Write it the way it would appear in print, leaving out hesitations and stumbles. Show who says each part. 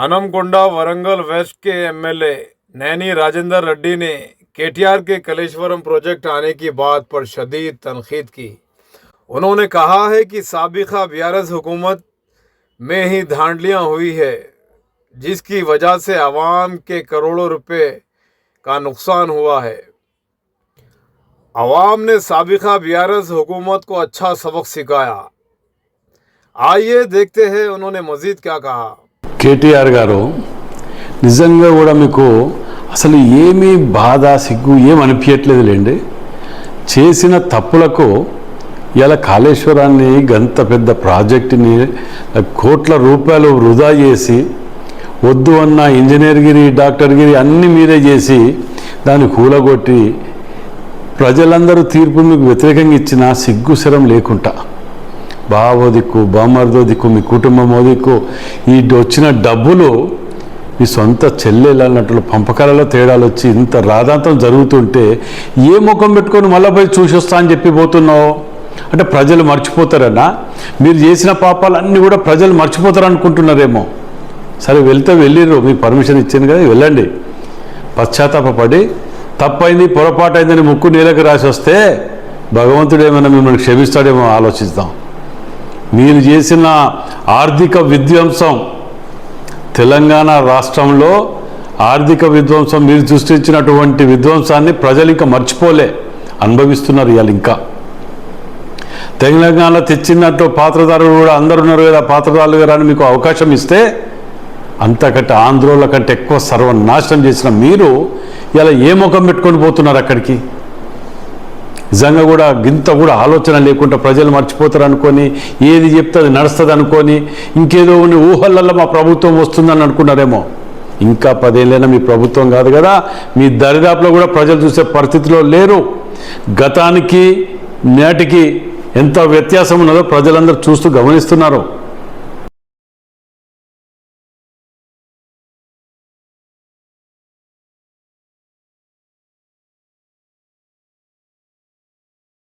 Speaker 1: Hanamkonda Warangal waste के MLA Naini Rajendra Reddy ने KTR के कलेश्वरम प्रोजेक्ट आने की बात पर शदीद तनकीद की। उन्होंने कहा है कि साबिका बीआरएस हुकूमत में ही धांधलियां हुई है, जिसकी वजह से आवाम के करोड़ों रुपए का नुकसान हुआ है। आवाम ने साबिका बीआरएस हुकूमत को अच्छा सबक सिखाया। आइए देखते हैं उन्होंने मजीद क्या कहा।
Speaker 2: కేటీఆర్ గారు నిజంగా కూడా మీకు అసలు ఏమీ బాధ సిగ్గు ఏం అనిపించట్లేదులేండి. చేసిన తప్పులకు ఇలా కాళేశ్వరాన్ని గంత పెద్ద ప్రాజెక్టుని కోట్ల రూపాయలు వృధా చేసి వద్దు అన్న ఇంజనీర్గిరి డాక్టర్గిరి అన్నీ మీరే చేసి దాన్ని కూలగొట్టి ప్రజలందరూ తీర్పు మీకు వ్యతిరేకంగా ఇచ్చిన సిగ్గు శరం లేకుండా బావో దిక్కు బామర్దో దిక్కు మీ కుటుంబమో దిక్కు ఈ వచ్చిన డబ్బులు మీ సొంత చెల్లెలు అన్నట్లు పంపకాలలో తేడాలు వచ్చి ఇంత రాధాంతం జరుగుతుంటే ఏ ముఖం పెట్టుకొని మళ్ళీ పోయి చూసి వస్తా అని చెప్పి పోతున్నావు అంటే ప్రజలు మర్చిపోతారన్నా? మీరు చేసిన పాపాలన్నీ కూడా ప్రజలు మర్చిపోతారు అనుకుంటున్నారేమో. సరే వెళ్తే వెళ్ళిర్రు, మీకు పర్మిషన్ ఇచ్చాను కదా, వెళ్ళండి. పశ్చాత్తాపడి తప్పైంది పొరపాటు అయిందని ముక్కు నీళ్ళకి రాసి వస్తే భగవంతుడు ఏమైనా మిమ్మల్ని క్షమిస్తాడేమో ఆలోచిద్దాం. మీరు చేసిన ఆర్థిక విధ్వంసం, తెలంగాణ రాష్ట్రంలో ఆర్థిక విధ్వంసం, మీరు సృష్టించినటువంటి విధ్వంసాన్ని ప్రజలు ఇంకా మర్చిపోలే, అనుభవిస్తున్నారు. ఇవాళ ఇంకా తెలంగాణ తెచ్చినట్టు పాత్రదారులు కూడా అందరు ఉన్నారు కదా, పాత్రదారులు గారు అని మీకు అవకాశం ఇస్తే అంతకంటే ఆంధ్రోళ్ళ కంటే ఎక్కువ సర్వనాశనం చేసిన మీరు ఇలా ఏ ముఖం పెట్టుకొని పోతున్నారు అక్కడికి? నిజంగా కూడా గింత కూడా ఆలోచన లేకుండా ప్రజలు మర్చిపోతారు అనుకొని, ఏది చెప్తే అది నడుస్తుంది అనుకొని, ఇంకేదో ఉన్న ఊహలల్లో మా ప్రభుత్వం వస్తుందని అనుకున్నారేమో. ఇంకా 10 ఏళ్ళైనా మీ ప్రభుత్వం కాదు కదా, మీ దరిదాపులో కూడా ప్రజలు చూసే పరిస్థితిలో లేరు. గతానికి నేటికి ఎంత వ్యత్యాసం ఉన్నదో ప్రజలందరూ చూస్తూ గమనిస్తున్నారు.